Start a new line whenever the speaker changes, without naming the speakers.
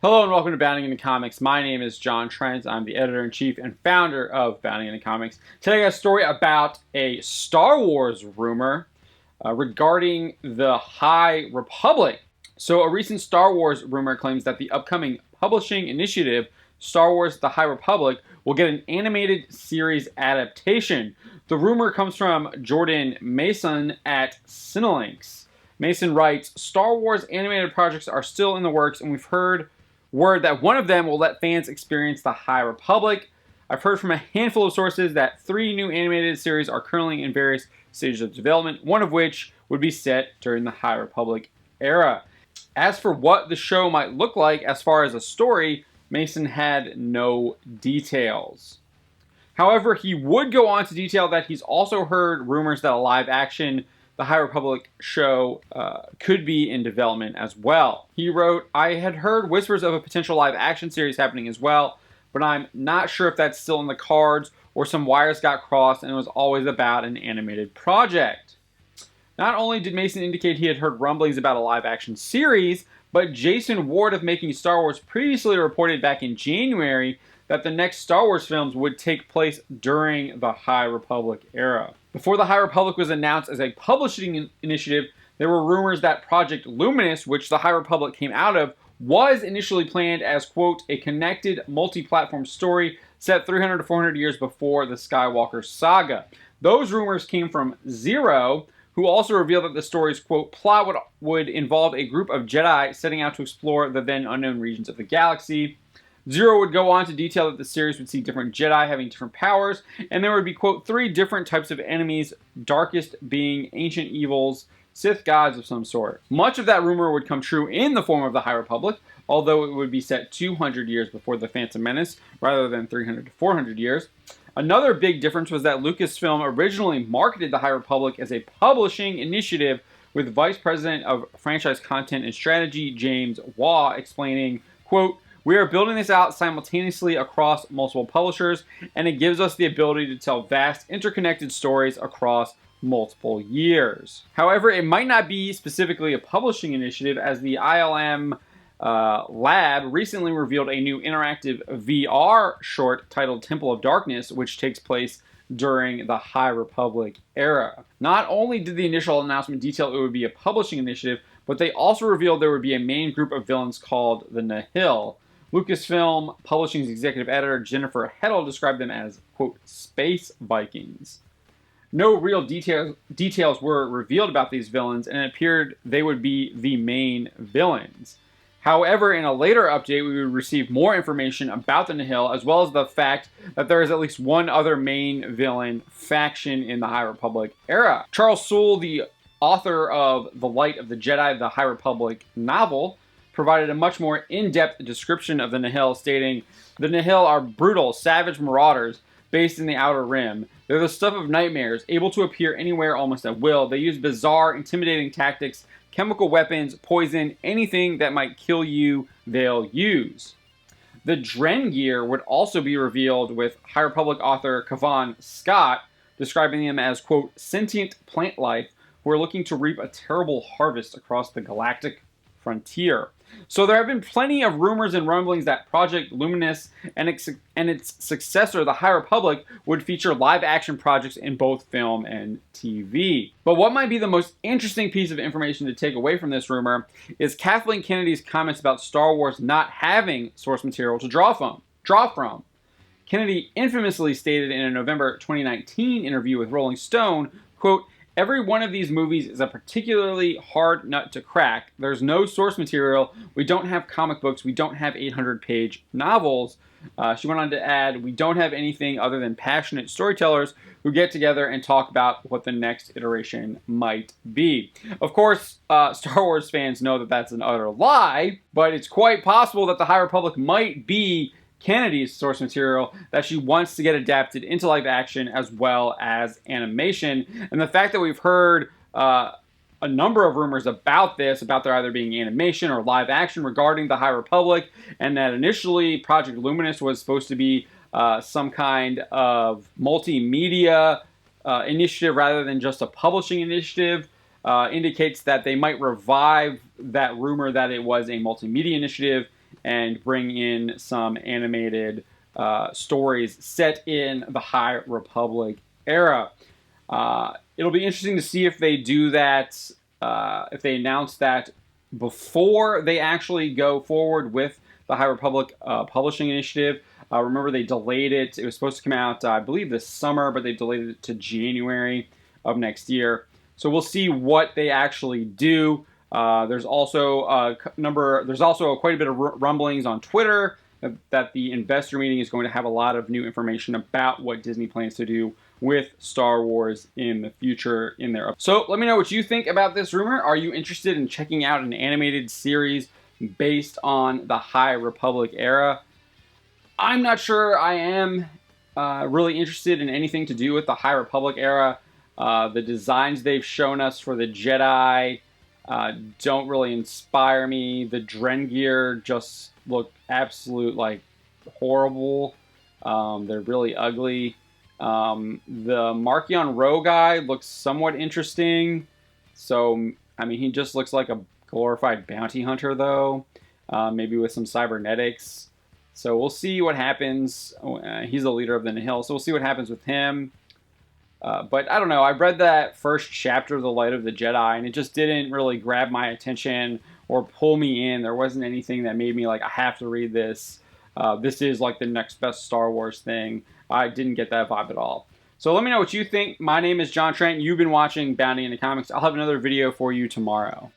Hello and welcome to Bounding into Comics. My name is John Trent. I'm the editor-in-chief and founder of Bounding into Comics. Today I got a story about a Star Wars rumor regarding the High Republic. So a recent Star Wars rumor claims that the upcoming publishing initiative, Star Wars The High Republic, will get an animated series adaptation. The rumor comes from Jordan Mason at Cinelinx. Mason writes, Star Wars animated projects are still in the works, and we've heard word that one of them will let fans experience the High Republic. I've heard from a handful of sources that 3 new animated series are currently in various stages of development, one of which would be set during the High Republic era. As for what the show might look like as far as a story, Mason had no details. However, he would go on to detail that he's also heard rumors that a live-action The High Republic show could be in development as well. He wrote, I had heard whispers of a potential live-action series happening as well, but I'm not sure if that's still in the cards or some wires got crossed and it was always about an animated project. Not only did Mason indicate he had heard rumblings about a live-action series, but Jason Ward of Making Star Wars previously reported back in January that the next Star Wars films would take place during the High Republic era. Before the High Republic was announced as a publishing initiative, there were rumors that Project Luminous, which the High Republic came out of, was initially planned as, quote, a connected multi-platform story set 300 to 400 years before the Skywalker saga. Those rumors came from Zero, who also revealed that the story's, quote, plot would involve a group of Jedi setting out to explore the then unknown regions of the galaxy. Zero would go on to detail that the series would see different Jedi having different powers, and there would be, quote, 3 different types of enemies, darkest being ancient evils, Sith gods of some sort. Much of that rumor would come true in the form of the High Republic, although it would be set 200 years before the Phantom Menace, rather than 300 to 400 years. Another big difference was that Lucasfilm originally marketed the High Republic as a publishing initiative, with Vice President of Franchise Content and Strategy, James Waugh, explaining, quote, we are building this out simultaneously across multiple publishers, and it gives us the ability to tell vast, interconnected stories across multiple years. However, it might not be specifically a publishing initiative, as the ILM Lab recently revealed a new interactive VR short titled Temple of Darkness, which takes place during the High Republic era. Not only did the initial announcement detail it would be a publishing initiative, but they also revealed there would be a main group of villains called the Nihil. Lucasfilm Publishing's executive editor Jennifer Heddle described them as, quote, space Vikings. No real details were revealed about these villains, and it appeared they would be the main villains. However, in a later update, we would receive more information about the Nihil, as well as the fact that there is at least one other main villain faction in the High Republic era. Charles Soule, the author of The Light of the Jedi, the High Republic novel, provided a much more in-depth description of the Nihil, stating, the Nihil are brutal, savage marauders based in the Outer Rim. They're the stuff of nightmares, able to appear anywhere almost at will. They use bizarre, intimidating tactics, chemical weapons, poison, anything that might kill you, they'll use. The Drengir would also be revealed, with High Republic author Kavan Scott describing them as, quote, sentient plant life who are looking to reap a terrible harvest across the galactic frontier. So there have been plenty of rumors and rumblings that Project Luminous and its successor, the High Republic, would feature live-action projects in both film and TV. But what might be the most interesting piece of information to take away from this rumor is Kathleen Kennedy's comments about Star Wars not having source material to draw from. Kennedy infamously stated in a November 2019 interview with Rolling Stone, quote, every one of these movies is a particularly hard nut to crack. There's no source material. We don't have comic books. We don't have 800-page novels. She went on to add, we don't have anything other than passionate storytellers who get together and talk about what the next iteration might be. Of course, Star Wars fans know that that's an utter lie, but it's quite possible that the High Republic might be Kennedy's source material that she wants to get adapted into live action as well as animation. And the fact that we've heard a number of rumors about this, about there either being animation or live action regarding the High Republic, and that initially Project Luminous was supposed to be some kind of multimedia initiative rather than just a publishing initiative, indicates that they might revive that rumor that it was a multimedia initiative and bring in some animated stories set in the High Republic era. It'll be interesting to see if they do that, if they announce that before they actually go forward with the High Republic publishing initiative. Remember, they delayed it. It was supposed to come out, I believe, this summer, but they delayed it to January of next year. So we'll see what they actually do. There's also quite a bit of rumblings on Twitter that the investor meeting is going to have a lot of new information about what Disney plans to do with Star Wars in the future in there. So let me know what you think about this rumor. Are you interested in checking out an animated series based on the High Republic era? I'm not sure I am really interested in anything to do with the High Republic era. The designs they've shown us for the Jedi don't really inspire me. The Drengir just look absolute, like, horrible. They're really ugly. The Marchion Ro guy looks somewhat interesting. So, I mean, he just looks like a glorified bounty hunter, though. Maybe with some cybernetics. So we'll see what happens. He's the leader of the Nihil, so we'll see what happens with him. But I don't know. I read that first chapter of The Light of the Jedi, and it just didn't really grab my attention or pull me in. There wasn't anything that made me like, I have to read this. This is like the next best Star Wars thing. I didn't get that vibe at all. So let me know what you think. My name is John Trent. You've been watching Bounding into Comics. I'll have another video for you tomorrow.